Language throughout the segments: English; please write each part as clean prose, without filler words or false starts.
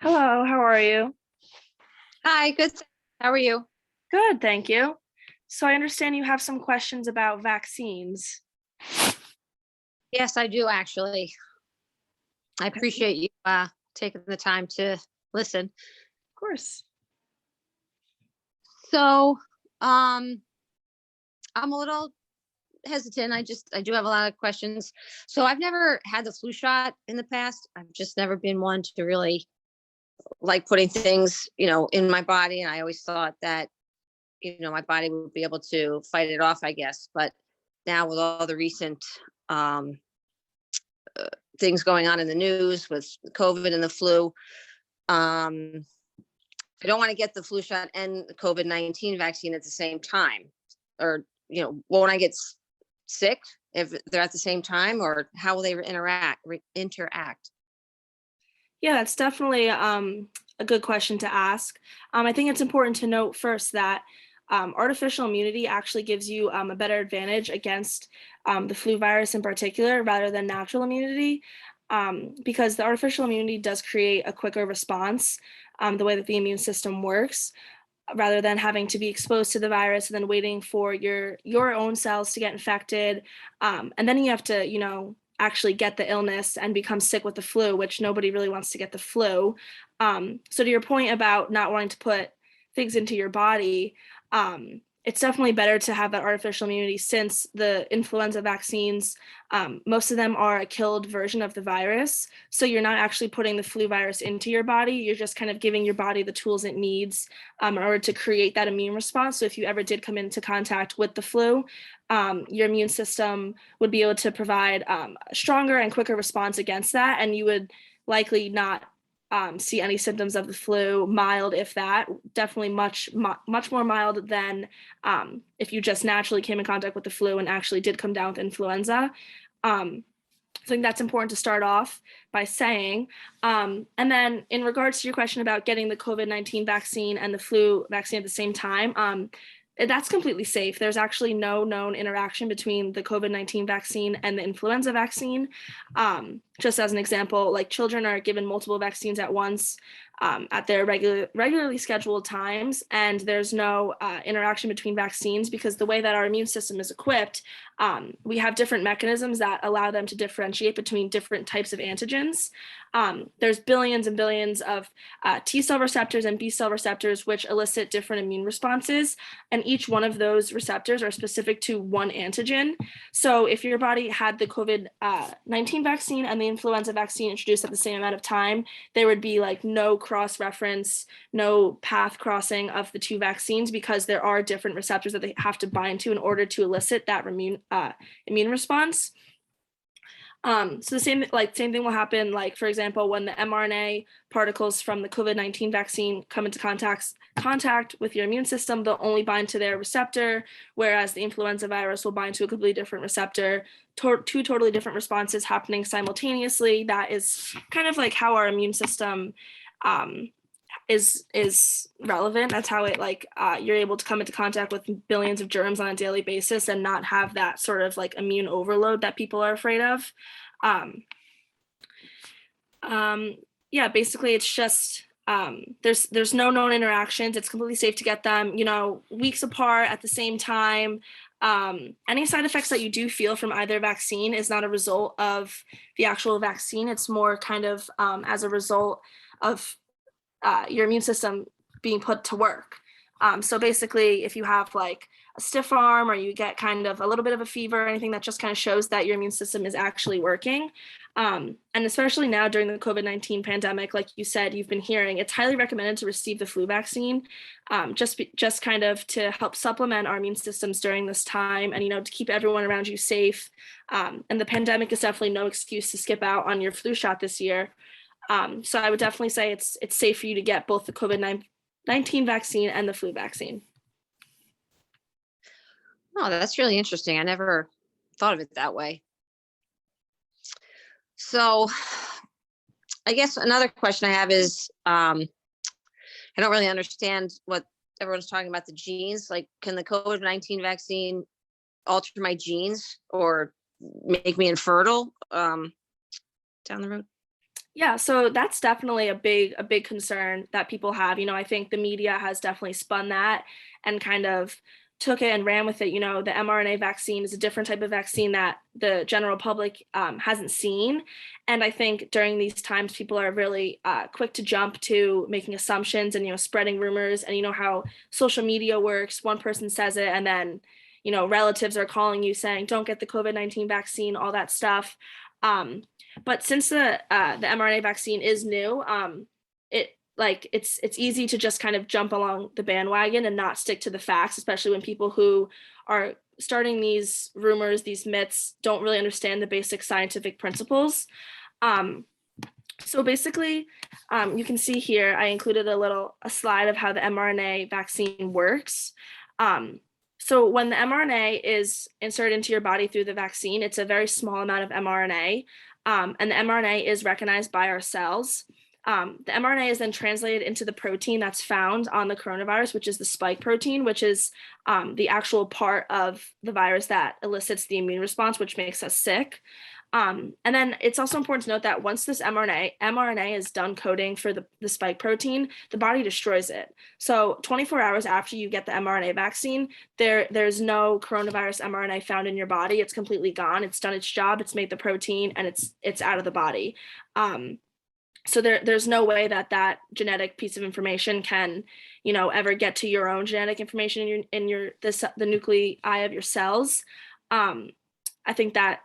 Hello, how are you? Hi, good. How are you? Good, thank you. So I understand you have some questions about vaccines. Yes, I do actually. I Okay, of appreciate you taking the time to listen. course. So, um, I'm a little hesitant. I do have a lot of questions. So, I've never had the flu shot in the past. I've just never been one to really like putting things, in my body. And I always thought that, my body would be able to fight it off, I guess. But now with all the recent um, things going on in the news with COVID and the flu, um, I don't want to get the flu shot and the COVID-19 vaccine at the same time. Or, won't I get sick if they're at the same time, or how will they interact? Yeah, that's definitely a good question to ask. I think it's important to note first that artificial immunity actually gives you a better advantage against the flu virus in particular, rather than natural immunity, because the artificial immunity does create a quicker response, the way that the immune system works, rather than having to be exposed to the virus and then waiting for your own cells to get infected, and then you have to actually get the illness and become sick with the flu, which nobody really wants to get the flu. So to your point about not wanting to put things into your body, it's definitely better to have that artificial immunity, since the influenza vaccines, most of them are a killed version of the virus. So you're not actually putting the flu virus into your body. You're just kind of giving your body the tools it needs in order to create that immune response. So if you ever did come into contact with the flu, your immune system would be able to provide a stronger and quicker response against that, and you would likely not see any symptoms of the flu, mild if that. Definitely much more mild than if you just naturally came in contact with the flu and actually did come down with influenza. I think that's important to start off by saying. And then, in regards to your question about getting the COVID-19 vaccine and the flu vaccine at the same time, that's completely safe. There's actually no known interaction between the COVID-19 vaccine and the influenza vaccine. Just as an example, like, children are given multiple vaccines at once at their regularly scheduled times, and there's no interaction between vaccines, because the way that our immune system is equipped, we have different mechanisms that allow them to differentiate between different types of antigens. There's billions and billions of T cell receptors and B cell receptors, which elicit different immune responses, and each one of those receptors are specific to one antigen. So if your body had the COVID-19 vaccine and the influenza vaccine introduced at the same amount of time, there would be like no cross reference, no path crossing of the two vaccines, because there are different receptors that they have to bind to in order to elicit that immune response. So the same thing will happen, like, for example, when the mRNA particles from the COVID-19 vaccine come into contact with your immune system, they'll only bind to their receptor, whereas the influenza virus will bind to a completely different receptor. Two totally different responses happening simultaneously. That is kind of like how our immune system um, is relevant. That's how it, like, you're able to come into contact with billions of germs on a daily basis and not have that sort of like immune overload that people are afraid of. Um, um, yeah, basically it's just there's no known interactions. It's completely safe to get them, weeks apart at the same time. Any side effects that you do feel from either vaccine is not a result of the actual vaccine. It's more kind of as a result of your immune system being put to work. So basically, if you have like a stiff arm, or you get kind of a little bit of a fever or anything, that just kind of shows that your immune system is actually working. And especially now during the COVID-19 pandemic, like you said, you've been hearing, it's highly recommended to receive the flu vaccine, just kind of to help supplement our immune systems during this time, and to keep everyone around you safe. And the pandemic is definitely no excuse to skip out on your flu shot this year. So I would definitely say it's safe for you to get both the COVID-19 vaccine and the flu vaccine. Oh, that's really interesting. I never thought of it that way. So, I guess another question I have is, I don't really understand what everyone's talking about, the genes. Like, can the COVID-19 vaccine alter my genes or make me infertile down the road? Yeah, so that's definitely a big concern that people have. I think the media has definitely spun that and kind of took it and ran with it. The mRNA vaccine is a different type of vaccine that the general public hasn't seen. And I think during these times, people are really quick to jump to making assumptions and, spreading rumors. And you know how social media works. One person says it, and then, relatives are calling you saying, don't get the COVID-19 vaccine, all that stuff. Um, but since the mRNA vaccine is new, it's easy to just kind of jump along the bandwagon and not stick to the facts, especially when people who are starting these rumors, these myths, don't really understand the basic scientific principles. Um, so basically, you can see here, I included a slide of how the mRNA vaccine works. Um, so when the mRNA is inserted into your body through the vaccine, it's a very small amount of mRNA, and the mRNA is recognized by our cells. The mRNA is then translated into the protein that's found on the coronavirus, which is the spike protein, which is the actual part of the virus that elicits the immune response, which makes us sick. And then it's also important to note that once this mRNA is done coding for the spike protein, the body destroys it. So 24 hours after you get the mRNA vaccine, there's no coronavirus mRNA found in your body. It's completely gone. It's done its job. It's made the protein, and it's out of the body. So there's no way that genetic piece of information can, ever get to your own genetic information the nuclei of your cells. I think that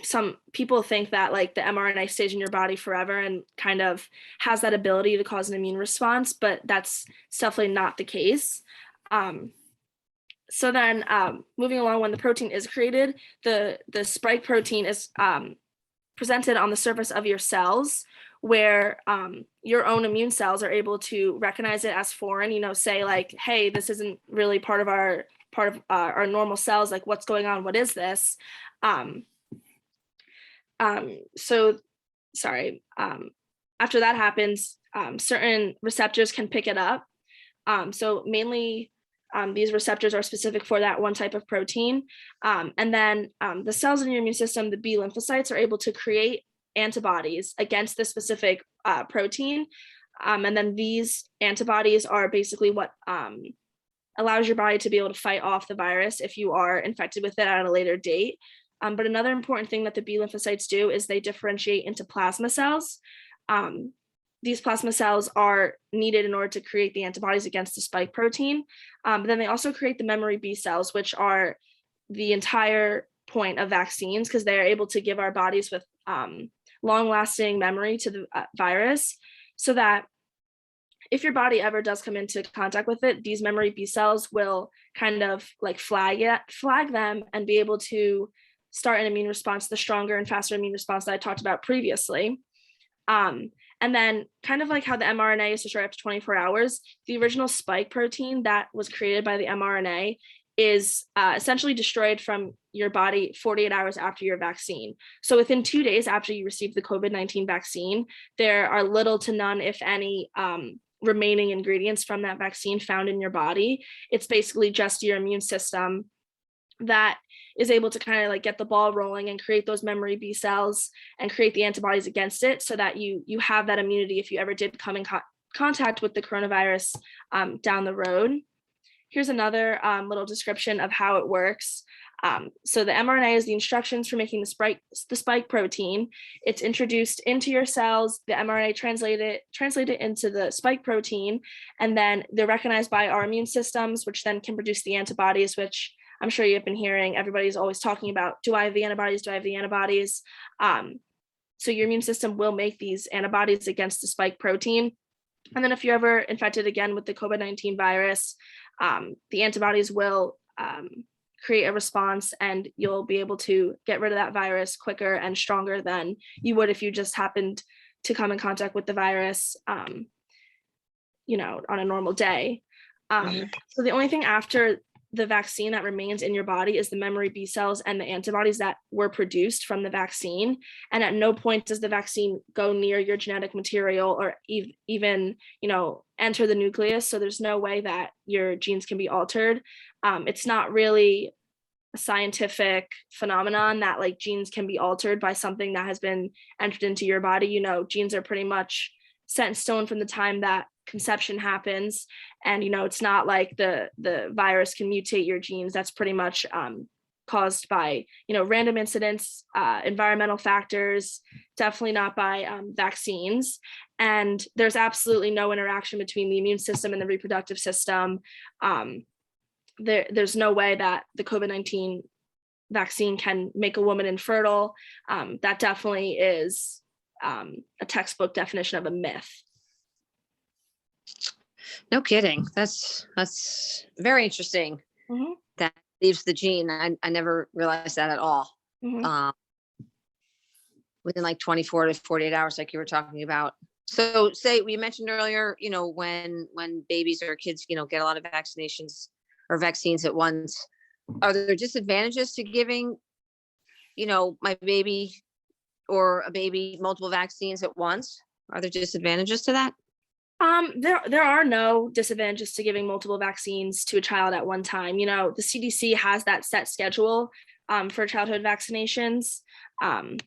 some people think that like the mRNA stays in your body forever and kind of has that ability to cause an immune response, but that's definitely not the case. Um, so then moving along, when the protein is created, the spike protein is presented on the surface of your cells, where your own immune cells are able to recognize it as foreign, say like, hey, this isn't really part of our normal cells, like what's going on, what is this? um, so sorry, after that happens, certain receptors can pick it up. So mainly these receptors are specific for that one type of protein. And then the cells in your immune system, the B lymphocytes, are able to create antibodies against the specific protein. And then these antibodies are basically what allows your body to be able to fight off the virus if you are infected with it at a later date. But another important thing that the B lymphocytes do is they differentiate into plasma cells. Um, these plasma cells are needed in order to create the antibodies against the spike protein. But then they also create the memory B cells, which are the entire point of vaccines, because they are able to give our bodies with long-lasting memory to the virus, so that if your body ever does come into contact with it, these memory B cells will kind of like flag them and be able to start an immune response, the stronger and faster immune response that I talked about previously. And then kind of like how the mRNA is destroyed after 24 hours, the original spike protein that was created by the mRNA is essentially destroyed from your body 48 hours after your vaccine. So within 2 days after you receive the COVID-19 vaccine, there are little to none, if any, remaining ingredients from that vaccine found in your body. It's basically just your immune system that is able to kind of like get the ball rolling and create those memory B cells and create the antibodies against it, so that you have that immunity if you ever did come in contact with the coronavirus down the road. Here's another little description of how it works. So the mRNA is the instructions for making the spike protein. It's introduced into your cells. The mRNA translated into the spike protein, and then they're recognized by our immune systems, which then can produce the antibodies, which I'm sure you've been hearing. Everybody's always talking about, do I have the antibodies? Do I have the antibodies? So your immune system will make these antibodies against the spike protein. And then if you're ever infected again with the COVID-19 virus, the antibodies will create a response, and you'll be able to get rid of that virus quicker and stronger than you would if you just happened to come in contact with the virus, on a normal day. So the only thing after the vaccine that remains in your body is the memory B cells and the antibodies that were produced from the vaccine. And at no point does the vaccine go near your genetic material or even, enter the nucleus. So there's no way that your genes can be altered. It's not really a scientific phenomenon that like genes can be altered by something that has been entered into your body. You know, genes are pretty much set in stone from the time that conception happens, and you know, it's not like the virus can mutate your genes. That's pretty much caused by, you know, random incidents, environmental factors, definitely not by vaccines. And there's absolutely no interaction between the immune system and the reproductive system. There's no way that the COVID-19 vaccine can make a woman infertile. That definitely is a textbook definition of a myth. No kidding. That's very interesting. Mhm, That leaves the gene. I never realized that at all. mhm. Um, within like 24 to 48 hours, like you were talking about. So say we mentioned earlier, you know, when babies or kids, you know, get a lot of vaccinations or vaccines at once, are there disadvantages to giving, you know, my baby or a baby multiple vaccines at once? Are there disadvantages to that? There are no disadvantages to giving multiple vaccines to a child at one time. You know, the CDC has that set schedule for childhood vaccinations. Um,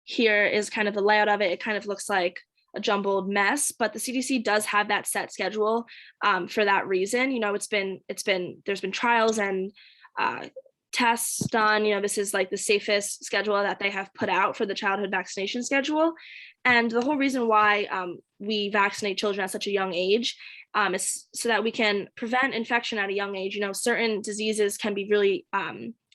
Here is kind of the layout of it. It kind of looks like a jumbled mess, but the CDC does have that set schedule for that reason. You know, there's been trials and uh, tests done. You know, this is like the safest schedule that they have put out for the childhood vaccination schedule. And the whole reason why we vaccinate children at such a young age is so that we can prevent infection at a young age. You know, certain diseases can be really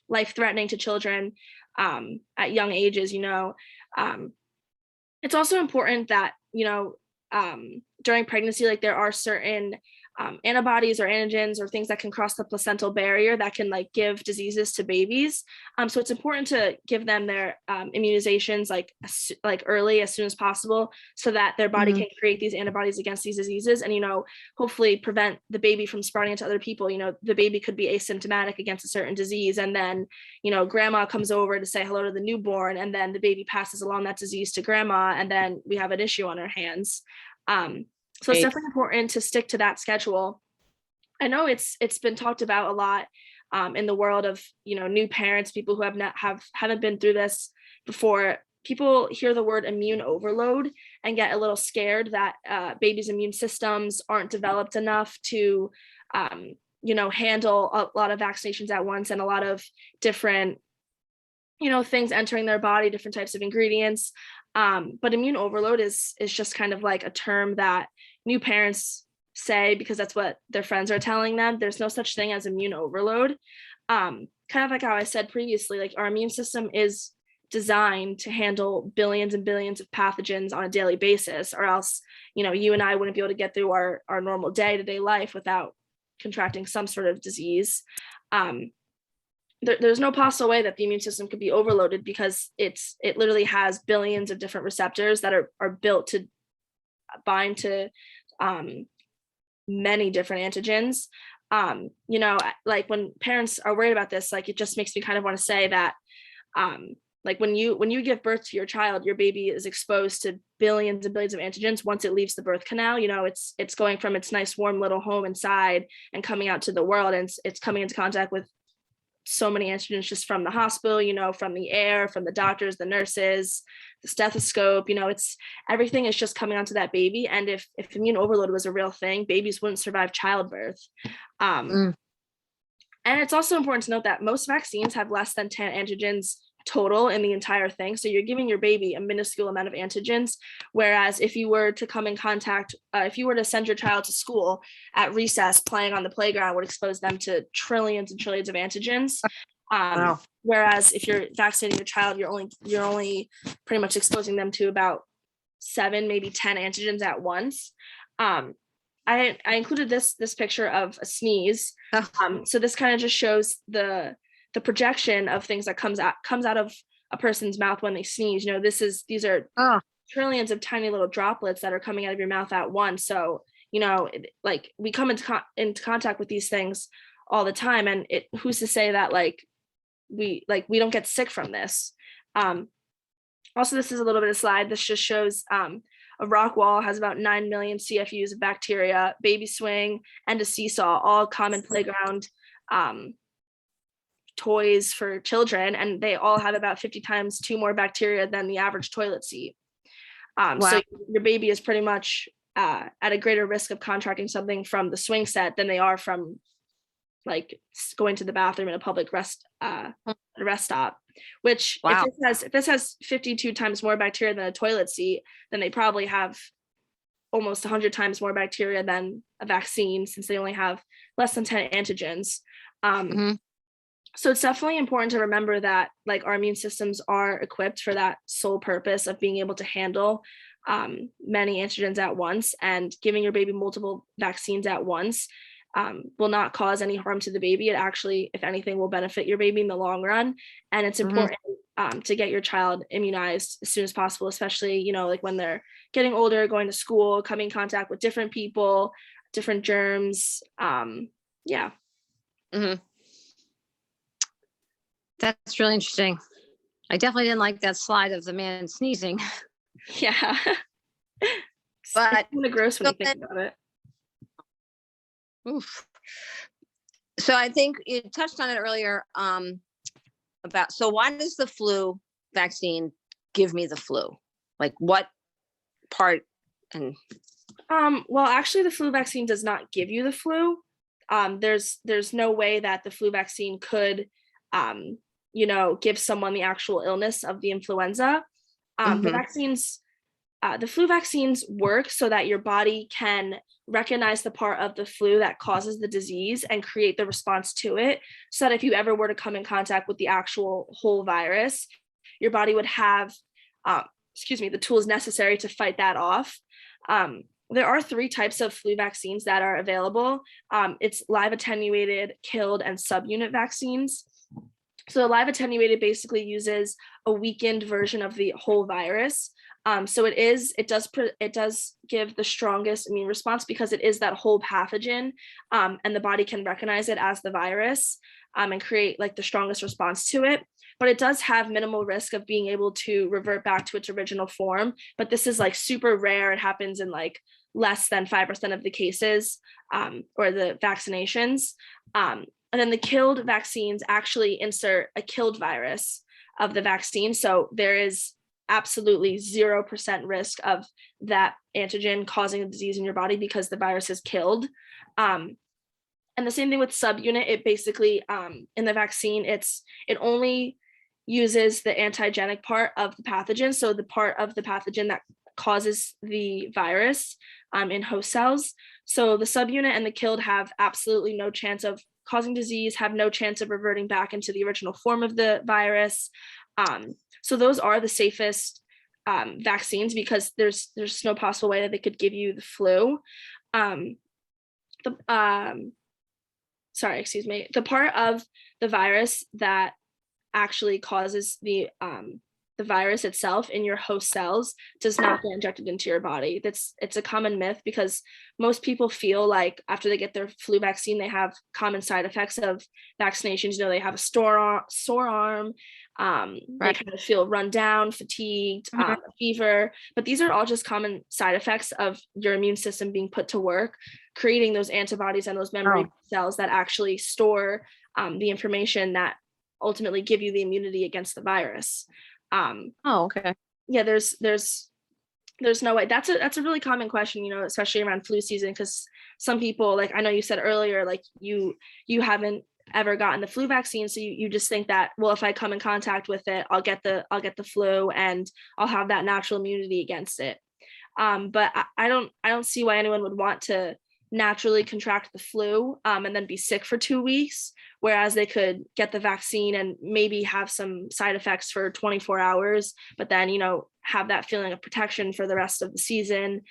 life-threatening to children at young ages. You know, um, it's also important that, you know, during pregnancy, like there are certain antibodies or antigens or things that can cross the placental barrier that can like give diseases to babies. So it's important to give them their immunizations like early as soon as possible, so that their body Mhm. can create these antibodies against these diseases, and you know, hopefully prevent the baby from spreading it to other people. You know, the baby could be asymptomatic against a certain disease, and then, you know, grandma comes over to say hello to the newborn, and then the baby passes along that disease to grandma, and then we have an issue on our hands. Um, so it's Right. definitely important to stick to that schedule. I know it's been talked about a lot in the world of, you know, new parents, people who haven't been through this before. People hear the word immune overload and get a little scared that babies' immune systems aren't developed enough to, you know, handle a lot of vaccinations at once and a lot of different, you know, things entering their body, different types of ingredients. But immune overload is just kind of like a term that new parents say because that's what their friends are telling them. There's no such thing as immune overload. Kind of like how I said previously, like our immune system is designed to handle billions and billions of pathogens on a daily basis, or else, you know, you and I wouldn't be able to get through our normal day-to-day life without contracting some sort of disease. Um, there's no possible way that the immune system could be overloaded because it literally has billions of different receptors that are built to bind to um, many different antigens. You know, like when parents are worried about this, like it just makes me kind of want to say that um, like when you give birth to your child, your baby is exposed to billions and billions of antigens once it leaves the birth canal. You know, it's going from its nice warm little home inside and coming out to the world, and it's coming into contact with so many antigens just from the hospital, you know, from the air, from the doctors, the nurses, the stethoscope. You know, it's everything is just coming onto that baby. And if immune overload was a real thing, babies wouldn't survive childbirth. Um, Mm. and it's also important to note that most vaccines have less than 10 antigens total in the entire thing. So you're giving your baby a minuscule amount of antigens. Whereas if you were to come in contact, if you were to send your child to school at recess, playing on the playground would expose them to trillions and trillions of antigens. Wow. Whereas if you're vaccinating your child, you're only pretty much exposing them to about 7, maybe 10 antigens at once. Um, I included this picture of a sneeze. Oh, So this kind of just shows the projection of things that comes out of a person's mouth when they sneeze. You know, these are oh, trillions of tiny little droplets that are coming out of your mouth at once. So, you know, like we come into contact with these things all the time, and who's to say that we don't get sick from this. Um, Also, this is a little bit of slide. This just shows a rock wall has about 9 million CFUs of bacteria, baby swing, and a seesaw, all common playground um, toys for children, and they all have about 50 times two more bacteria than the average toilet seat. So Wow. your baby is pretty much at a greater risk of contracting something from the swing set than they are from like going to the bathroom in a public rest stop. Which Wow. if this has 52 times more bacteria than a toilet seat, then they probably have almost 100 times more bacteria than a vaccine, since they only have less than 10 antigens. Um, Hmm. so it's definitely important to remember that like our immune systems are equipped for that sole purpose of being able to handle many antigens at once, and giving your baby multiple vaccines at once will not cause any harm to the baby. It actually, if anything, will benefit your baby in the long run. And it's Hmm. important to get your child immunized as soon as possible, especially, like when they're getting older, going to school, coming in contact with different people, different germs. Yeah. Hmm. That's really interesting. I definitely didn't like that slide of the man sneezing, Yeah. It's but kind of gross when so you think then, about it. oof. So I think you touched on it earlier, about, so why does the flu vaccine give me the flu? Like what part? And Well, actually, the flu vaccine does not give you the flu. There's no way that the flu vaccine could, give someone the actual illness of the influenza. The Mhm. vaccines, the flu vaccines work so that your body can recognize the part of the flu that causes the disease and create the response to it. So that if you ever were to come in contact with the actual whole virus, your body would have, um, the tools necessary to fight that off. There are three types of flu vaccines that are available. It's live attenuated, killed, and subunit vaccines. So live attenuated basically uses a weakened version of the whole virus. So it does give the strongest immune response because it is that whole pathogen, and the body can recognize it as the virus, and create like the strongest response to it. But it does have minimal risk of being able to revert back to its original form. But this is like super rare. It happens in like less than 5% of the cases, or the vaccinations. And then the killed vaccines actually insert a killed virus of the vaccine. So there is absolutely 0% risk of that antigen causing a disease in your body because the virus is killed. Um, and the same thing with subunit. It basically, in the vaccine, it only uses the antigenic part of the pathogen. So the part of the pathogen that causes the virus in host cells. So the subunit and the killed have absolutely no chance of causing disease, have no chance of reverting back into the original form of the virus. So those are the safest vaccines because there's no possible way that they could give you the flu. Um, the sorry, excuse me. The part of the virus that actually causes the virus itself in your host cells does not get injected into your body. It's a common myth because most people feel like after they get their flu vaccine, they have common side effects of vaccinations. They have a sore arm, they Right. kind of feel run down, fatigued, Mhm. fever. But these are all just common side effects of your immune system being put to work, creating those antibodies and those memory Oh. cells that actually store the information that ultimately give you the immunity against the virus. Um, Oh, okay. yeah, there's no way. That's a really common question, especially around flu season, because some people, like I know you said earlier, like you haven't ever gotten the flu vaccine, so you just think that, well, if I come in contact with it, I'll get the flu and I'll have that natural immunity against it. But I don't see why anyone would want to naturally contract the flu, and then be sick for 2 weeks, whereas they could get the vaccine and maybe have some side effects for 24 hours, but then have that feeling of protection for the rest of the season.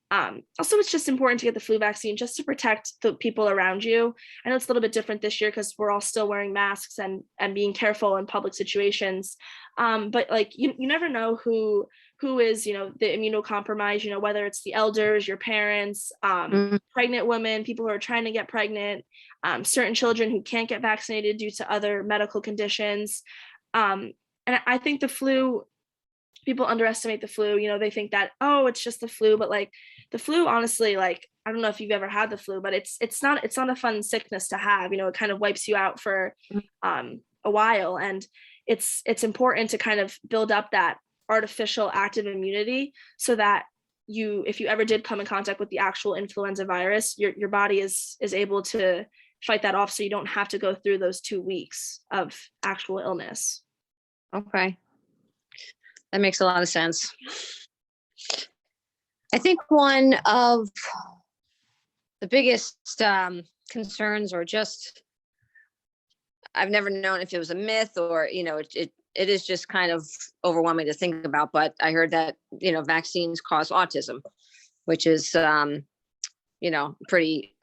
Also, it's just important to get the flu vaccine just to protect the people around you. I know it's a little bit different this year because we're all still wearing masks and being careful in public situations. But like you never know who is the immunocompromised. Whether it's the elders, your parents, Mhm. pregnant women, people who are trying to get pregnant, certain children who can't get vaccinated due to other medical conditions. And I think the flu, people underestimate the flu. They think that, oh, it's just the flu, but like the flu, honestly, like I don't know if you've ever had the flu, but it's not a fun sickness to have. It kind of wipes you out for a while, and it's important to kind of build up that artificial active immunity so that if you ever did come in contact with the actual influenza virus, your body is able to fight that off, so you don't have to go through those 2 weeks of actual illness. Okay. That makes a lot of sense. I think one of the biggest concerns, or just, I've never known if it was a myth or, it is just kind of overwhelming to think about, but I heard that, vaccines cause autism, which is, pretty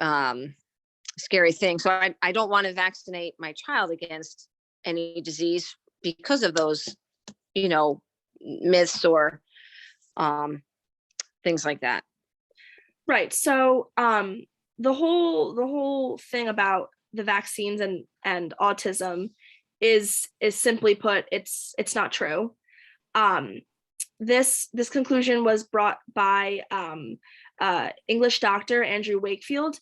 scary thing. So I don't want to vaccinate my child against any disease because of those, myths or things like that. Right. So the whole thing about the vaccines and autism is simply put, it's not true. Um, this conclusion was brought by English doctor Andrew Wakefield.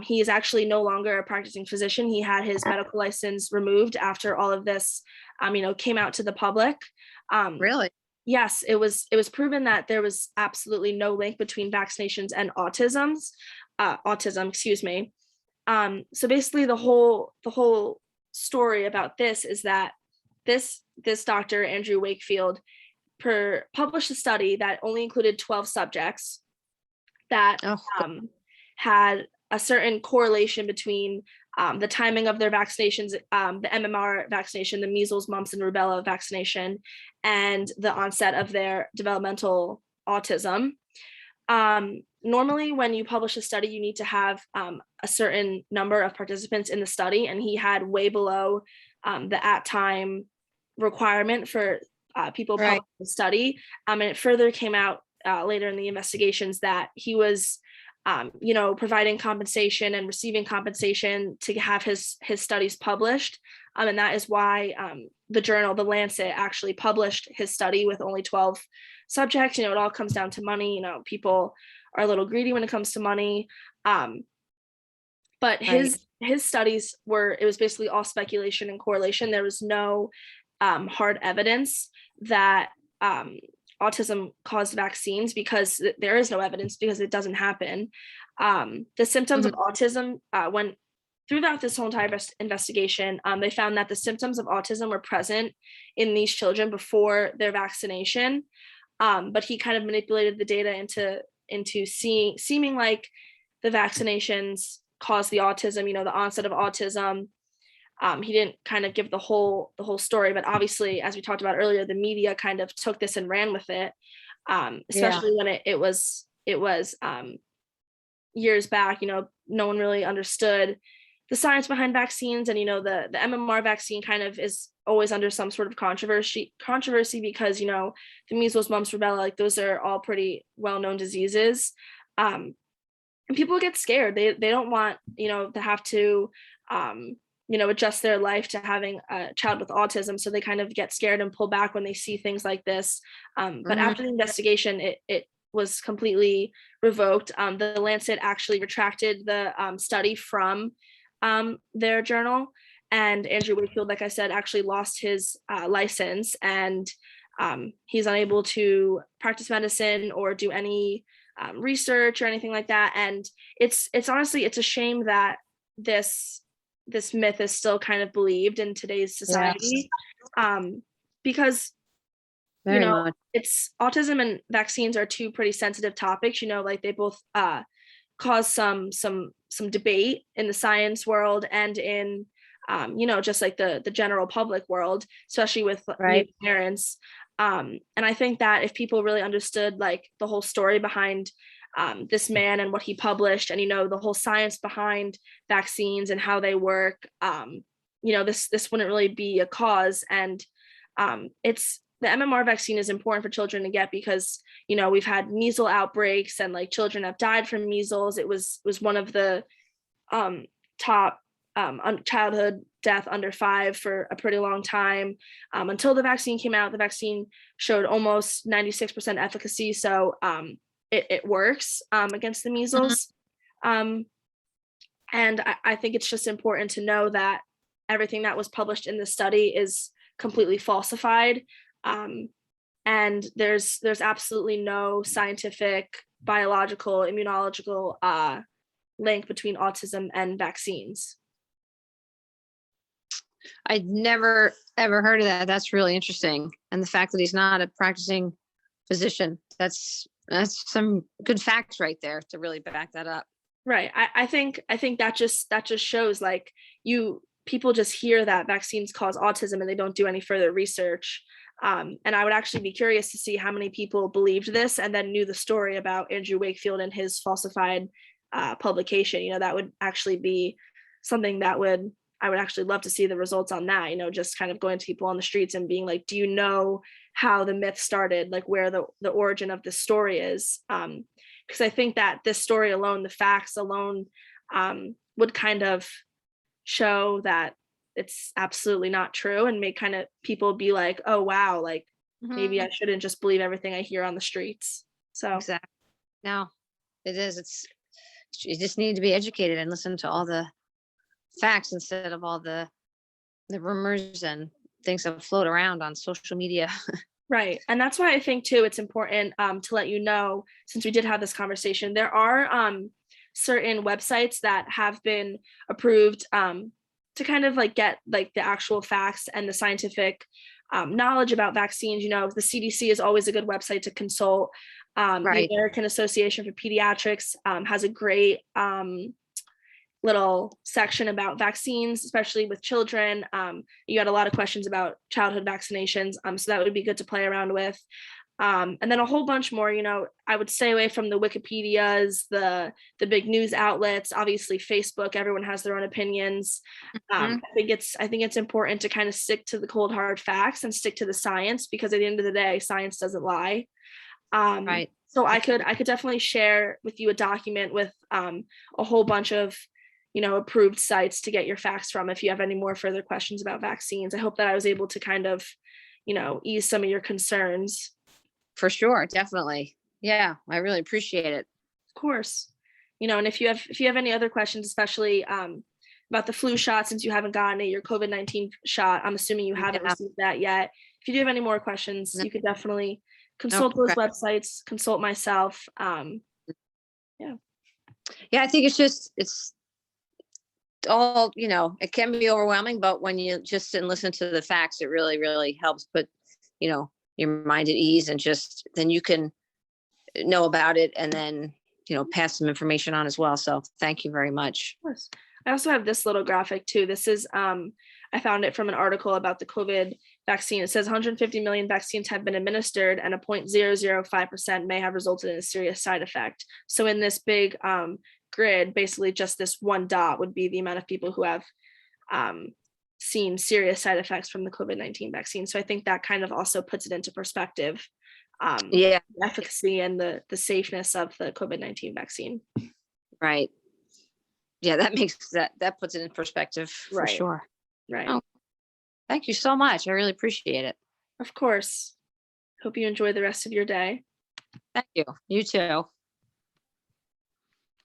He is actually no longer a practicing physician. He had his medical license removed after all of this, came out to the public. Really? Yes, it was proven that there was absolutely no link between vaccinations and autism, excuse me. So basically, the whole story about this is that this doctor Andrew Wakefield published a study that only included 12 subjects that Oh, had a certain correlation between the timing of their vaccinations, the MMR vaccination, the measles, mumps, and rubella vaccination, and the onset of their developmental autism. Normally, when you publish a study, you need to have a certain number of participants in the study, and he had way below the at-time requirement for people right. publishing the study. And it further came out later in the investigations that he was providing compensation and receiving compensation to have his studies published. And that is why the journal, The Lancet, actually published his study with only 12 subjects. It all comes down to money. People are a little greedy when it comes to money. But Right. his studies it was basically all speculation and correlation. There was no hard evidence that autism caused vaccines, because there is no evidence, because it doesn't happen. The symptoms of autism, when throughout this whole entire investigation, they found that the symptoms of autism were present in these children before their vaccination. But he kind of manipulated the data into seeming like the vaccinations caused the autism, the onset of autism. He didn't kind of give the whole story, but obviously, as we talked about earlier, the media kind of took this and ran with it, especially when it was years back. No one really understood the science behind vaccines, and the MMR vaccine kind of is always under some sort of controversy because the measles, mumps, rubella, like those are all pretty well-known diseases. And people get scared. They don't want to have to adjust their life to having a child with autism, so they kind of get scared and pull back when they see things like this. But after the investigation, it was completely revoked. The Lancet actually retracted the study from their journal, and Andrew Wakefield, like I said, actually lost his license, and he's unable to practice medicine or do any research or anything like that. And it's honestly, it's a shame that this myth is still kind of believed in today's society. Because Very much. it's autism and vaccines are two pretty sensitive topics. Like they both cause some debate in the science world and in just like the general public world, especially with new parents. And I think that if people really understood like the whole story behind this man and what he published, and the whole science behind vaccines and how they work, this wouldn't really be a cause. And it's the MMR vaccine is important for children to get because we've had measles outbreaks, and like children have died from measles. It was one of the top childhood death under 5 for a pretty long time, until the vaccine came out. The vaccine showed almost 96% efficacy, so it works against the measles. And I think it's just important to know that everything that was published in the study is completely falsified. Um, and there's absolutely no scientific, biological, immunological link between autism and vaccines. I'd never ever heard of that. That's really interesting. And the fact that he's not a practicing physician, that's some good facts right there to really back that up. Right. I think that just shows like people just hear that vaccines cause autism and they don't do any further research. And I would actually be curious to see how many people believed this and then knew the story about Andrew Wakefield and his falsified publication. That would actually be something that I would actually love to see the results on that. Just kind of going to people on the streets and being like, do you know how the myth started, like where the origin of this story is? Because I think that this story alone, the facts alone, would kind of show that it's absolutely not true and make kind of people be like, oh wow, like maybe I Mhm. shouldn't just believe everything I hear on the streets. So Exactly. No, it is. You just need to be educated and listen to all the facts instead of all the rumors and things that float around on social media. right. And that's why I think too it's important to let you know, since we did have this conversation, there are certain websites that have been approved to kind of like get like the actual facts and the scientific knowledge about vaccines. The CDC is always a good website to consult. The Right. American Association for Pediatrics has a great little section about vaccines, especially with children. You had a lot of questions about childhood vaccinations, so that would be good to play around with. And then a whole bunch more. I would stay away from the Wikipedias, the big news outlets. Obviously, Facebook. Everyone has their own opinions. Mhm. I think it's important to kind of stick to the cold hard facts and stick to the science, because at the end of the day, science doesn't lie. Right. So I could definitely share with you a document with a whole bunch of approved sites to get your facts from if you have any more further questions about vaccines. I hope that I was able to kind of ease some of your concerns. For sure. Definitely. Yeah. I really appreciate it. Of course. And if you have any other questions, especially about the flu shot, since you haven't gotten it, your COVID-19 shot, I'm assuming you haven't Yeah. received that yet. If you do have any more questions, No, you could definitely no. consult those Okay. websites, consult myself. Yeah, Yeah. I think it's all, it can be overwhelming, but when you just sit and listen to the facts, it really, really helps put, your mind at ease, and just then you can know about it, and then, pass some information on as well. So thank you very much. of course. I also have this little graphic too. This is I found it from an article about the COVID vaccine. It says 150 million vaccines have been administered, and a 0.005% may have resulted in a serious side effect. So in this big grid, basically just this one dot would be the amount of people who have um, seen serious side effects from the COVID-19 vaccine. So I think that kind of also puts it into perspective, Yeah. the efficacy and the safeness of the COVID-19 vaccine. Right. Yeah. That makes that puts it in perspective for Right, sure. right. Oh, thank you so much. I really appreciate it. Of course. Hope you enjoy the rest of your day. Thank you. You too.